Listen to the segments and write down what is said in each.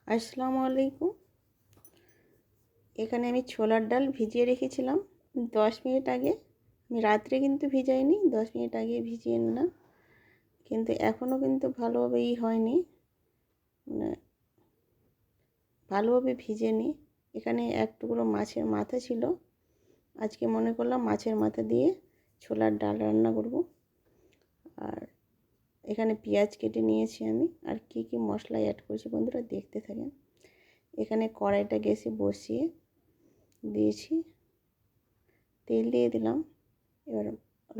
আসসালামু আলাইকুম। এখানে আমি ছোলার ডাল ভিজিয়ে রেখেছিলাম 10 মিনিট আগে। আমি রাত্রে কিন্তু ভিজাইনি, 10 মিনিট আগে ভিজিয়ে নিলাম। কিন্তু এখনও কিন্তু ভালোভাবে হয়নি, মানে ভালোভাবে ভিজেনি। এখানে এক টুকরো মাছের মাথা ছিল, আজকে মনে করলাম মাছের মাথা দিয়ে ছোলার ডাল রান্না করব। আর এখানে পেঁয়াজ কেটে নিয়েছি আমি, আর কি কি মশলা অ্যাড করেছি বন্ধুরা দেখতে থাকেন। এখানে কড়াইটা গ্যাসে বসিয়ে দিয়েছি, তেল দিয়ে দিলাম। এবার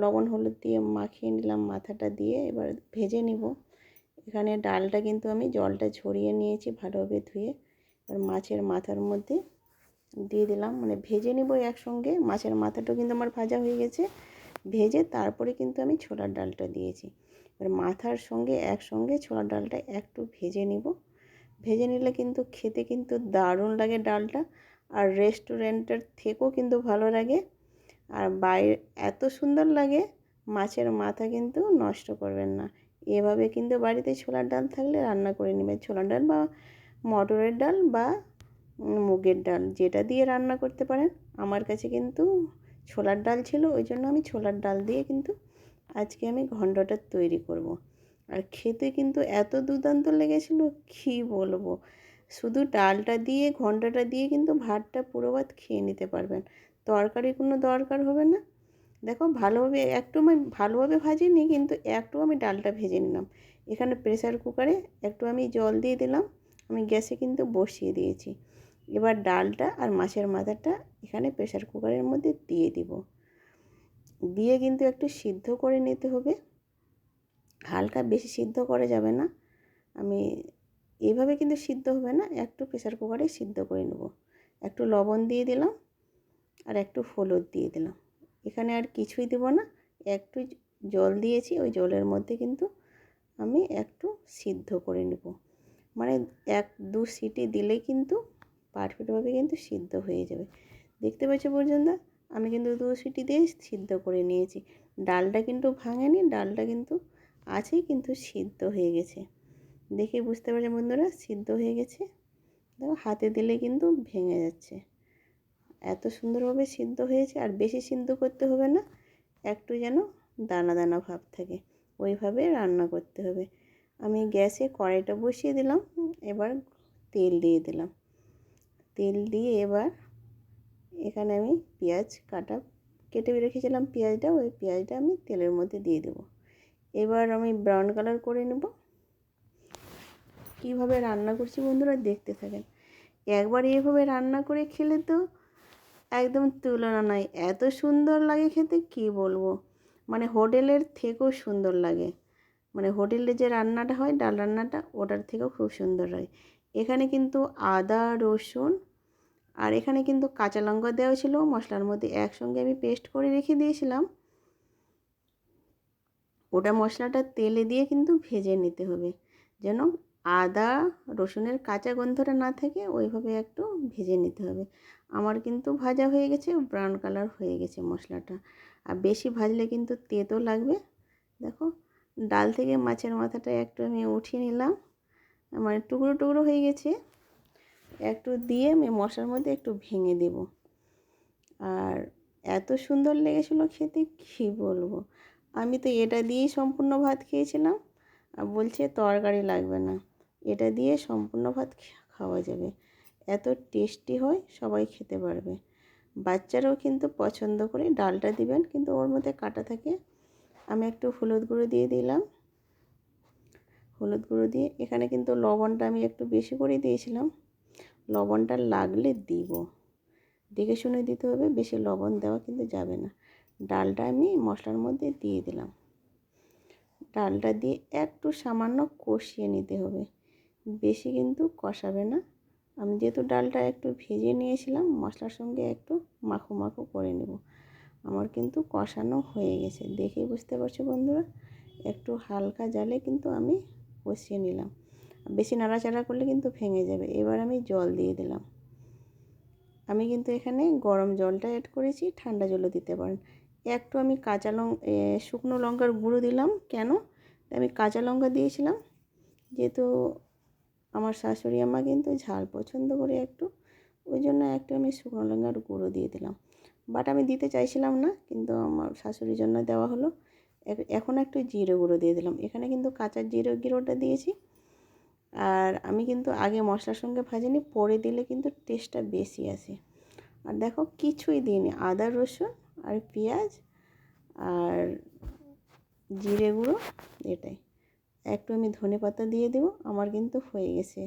লবণ হলুদ দিয়ে মাখিয়ে নিলাম, মাথাটা দিয়ে এবার ভেজে নিব। এখানে ডালটা কিন্তু আমি জলটা ঝরিয়ে নিয়েছি ভালোভাবে ধুয়ে। এবার মাছের মাথার মধ্যে দিয়ে দিলাম, মানে ভেজে নিব একসঙ্গে। মাছের মাথাটাও কিন্তু আমার ভাজা হয়ে গেছে, ভেজে তারপরে কিন্তু আমি ছোলার ডালটা দিয়েছি। এবার মাথার সঙ্গে একসঙ্গে ছোলার ডালটা একটু ভেজে নিব। ভেজে নিলে কিন্তু খেতে কিন্তু দারুণ লাগে ডালটা, আর রেস্টুরেন্টের থেকেও কিন্তু ভালো লাগে। আর বাইরে এত সুন্দর লাগে, মাছের মাথা কিন্তু নষ্ট করবেন না। এভাবে কিন্তু বাড়িতে ছোলার ডাল থাকলে রান্না করে নেবেন। ছোলার ডাল বা মটরের ডাল বা মুগের ডাল, যেটা দিয়ে রান্না করতে পারেন। আমার কাছে কিন্তু ছোলার ডাল ছিল, ওই জন্য আমি ছোলার ডাল দিয়ে কিন্তু আজকে আমি ঘন্টটা তৈরি করব। আর খেতে কিন্তু এত দুর্দান্ত লেগেছিল, কী বলবো। শুধু ডালটা দিয়ে ঘন্টটা দিয়ে কিন্তু ভাতটা পুরো ভাত খেয়ে নিতে পারবেন, তরকারি কোনো দরকার হবে না। দেখো ভালোভাবে একটু আমি ভালোভাবে ভাজিনি, কিন্তু একটু আমি ডালটা ভেজে নিলাম। এখানে প্রেসার কুকারে একটু আমি জল দিয়ে দিলাম, আমি গ্যাসে কিন্তু বসিয়ে দিয়েছি। এবার ডালটা আর মাছের মাথাটা এখানে প্রেসার কুকারের মধ্যে দিয়ে দিব, দিয়ে কিন্তু একটু সিদ্ধ করে নিতে হবে। হালকা বেশি সিদ্ধ করা যাবে না, আমি এইভাবে কিন্তু সিদ্ধ হবে না, একটু প্রেসার কুকারে সিদ্ধ করে নেব। একটু লবণ দিয়ে দিলাম আর একটু হলুদ দিয়ে দিলাম। এখানে আর কিছুই দেব না, একটু জল দিয়েছি, ওই জলের মধ্যে কিন্তু আমি একটু সিদ্ধ করে নেব। মানে 1-2 সিটি দিলেই কিন্তু পারফেক্টভাবে কিন্তু সিদ্ধ হয়ে যাবে। দেখতে পাচ্ছ পর্যন্ত আমি কিন্তু 2 সিটি দিয়ে সিদ্ধ করে নিয়েছি। ডালটা কিন্তু ভাঙেনি, ডালটা কিন্তু আছেই, কিন্তু সিদ্ধ হয়ে গেছে। দেখে বুঝতে পারছো বন্ধুরা সিদ্ধ হয়ে গেছে। দেখো হাতে দিলে কিন্তু ভেঙে যাচ্ছে, এত সুন্দরভাবে সিদ্ধ হয়েছে। আর বেশি সিদ্ধ করতে হবে না, একটু যেন দানা দানা ভাব থাকে, ওইভাবে রান্না করতে হবে। আমি গ্যাসে কড়াইটা বসিয়ে দিলাম, এবার তেল দিয়ে দিলাম। তেল দিয়ে এবার এখানে আমি পেঁয়াজ কেটে রেখেছিলাম, পেঁয়াজটা ওই পেঁয়াজটা আমি তেলের মধ্যে দিয়ে দেব। এবার আমি ব্রাউন কালার করে নেব। কীভাবে রান্না করছি বন্ধুরা দেখতে থাকেন। একবার এইভাবে রান্না করে খেলে তো একদম তুলনা নাই, এত সুন্দর লাগে খেতে কী বলবো। মানে হোটেলের থেকেও সুন্দর লাগে, মানে হোটেলে যে রান্নাটা হয় ডাল রান্নাটা, ওটার থেকেও খুব সুন্দর হয়। এখানে কিন্তু আদা রসুন আর এখানে কিন্তু কাঁচা লঙ্কা দেওয়া ছিল মশলার মধ্যে, একসঙ্গে আমি পেস্ট করে রেখে দিয়েছিলাম। ওটা মশলাটা তেলে দিয়ে কিন্তু ভেজে নিতে হবে, যেন আদা রসুনের কাঁচা গন্ধটা না থাকে, ওইভাবে একটু ভেজে নিতে হবে। আমার কিন্তু ভাজা হয়ে গেছে, ব্রাউন কালার হয়ে গেছে মশলাটা। আর বেশি ভাজলে কিন্তু তেতো লাগবে। দেখো ডাল থেকে মাছের মাথাটা একটু আমি উঠিয়ে নিলাম, মানে টুকরো টুকরো হয়ে গেছে। একটু দিয়ে আমি মশলার মধ্যে একটু ভেঙে দেব। আর এত সুন্দর লেগেছিলো খেতে কী বলবো। আমি তো এটা দিয়েই সম্পূর্ণ ভাত খেয়েছিলাম, আর বলছে তরকারি লাগবে না, এটা দিয়ে সম্পূর্ণ ভাত খাওয়া যাবে। এত টেস্টি হয়, সবাই খেতে পারবে। বাচ্চারাও কিন্তু পছন্দ করে। ডালটা দিবেন কিন্তু ওর মধ্যে কাটা থাকে। আমি একটু হলুদ গুঁড়ো দিয়ে দিলাম, হলুদ গুঁড়ো দিয়ে এখানে কিন্তু লবণটা আমি একটু বেশি করে দিয়েছিলাম। লবণটা লাগলে দিব, দেখে শুনে দিতে হবে, বেশি লবণ দেওয়া কিন্তু যাবে না। ডালটা আমি মশলার মধ্যে দিয়ে দিলাম, ডালটা দিয়ে একটু সামান্য কষিয়ে নিতে হবে, বেশি কিন্তু কষাবে না। আমি যেহেতু ডালটা একটু ভেজে নিয়েছিলাম, মশলার সঙ্গে একটু মাখো মাখো করে নেব। আমার কিন্তু কষানো হয়ে গেছে, দেখেই বুঝতে পারছো বন্ধুরা। একটু হালকা জালে কিন্তু আমি কষিয়ে নিলাম, বেশি নাড়াচাড়া করলে কিন্তু ভেঙে যাবে। এবার আমি জল দিয়ে দিলাম। আমি কিন্তু এখানে গরম জলটা অ্যাড করেছি, ঠান্ডা জলও দিতে পারেন। একটু আমি শুকনো লঙ্কার গুঁড়ো দিলাম, কেন আমি কাঁচা লঙ্কা দিয়েছিলাম, যেহেতু আমার শাশুড়ি আম্মা কিন্তু ঝাল পছন্দ করে একটু, ওই জন্য একটু আমি শুকনো লঙ্কার গুঁড়ো দিয়ে দিলাম। বাট আমি দিতে চাইছিলাম না, কিন্তু আমার শাশুড়ির জন্য দেওয়া হলো। এখন একটু জিরে গুঁড়ো দিয়ে দিলাম। এখানে কিন্তু কাঁচা জিরে গুঁড়োটা দিয়েছি। আর আমি কিন্তু আগে মশলার সঙ্গে ভাজিনি, পরে দিলে কিন্তু টেস্টটা বেশি আসে। আর দেখো কিছুই দিইনি, আদা রসুন আর পেঁয়াজ আর জিরে গুঁড়ো, এটাই। একটু আমি ধনেপাতা দিয়ে দেবো। আমার কিন্তু হয়ে গেছে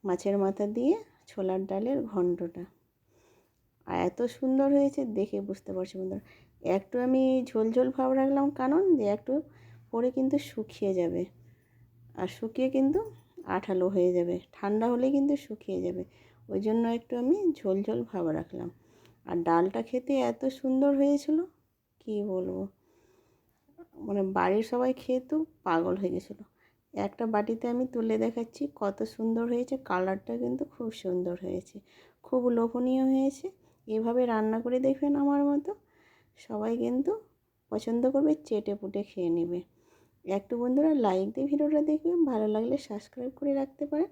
মাছের মাথা দিয়ে ছোলার ডালের ঘন্টটা। আর এত সুন্দর হয়েছে দেখে বুঝতে পারছি বন্ধুরা। একটু আমি ঝোল ঝোল ভাব রাখলাম, কারণ যে একটু পরে কিন্তু শুকিয়ে যাবে, আর শুকিয়ে কিন্তু আঠালো হয়ে যাবে, ঠান্ডা হলে কিন্তু শুকিয়ে যাবে। ওই জন্য একটু আমি ঝোল ঝোল ভাব রাখলাম। আর ডালটা খেতে এত সুন্দর হয়েছিল, কি বলবো, মানে বাড়ির সবাই খেয়ে তো পাগল হয়ে গেছিলো। একটা বাটিতে আমি তুলে দেখাচ্ছি কত সুন্দর হয়েছে, কালারটা কিন্তু খুব সুন্দর হয়েছে, খুব লোভনীয় হয়েছে। এভাবে রান্না করে দেখবেন আমার মতো, সবাই কিন্তু পছন্দ করবে, চেটে পুটে খেয়ে নেবে। একটু বন্ধুরা লাইক দিয়ে ভিডিওটা দেখবেন, ভালো লাগলে সাবস্ক্রাইব করে রাখতে পারেন।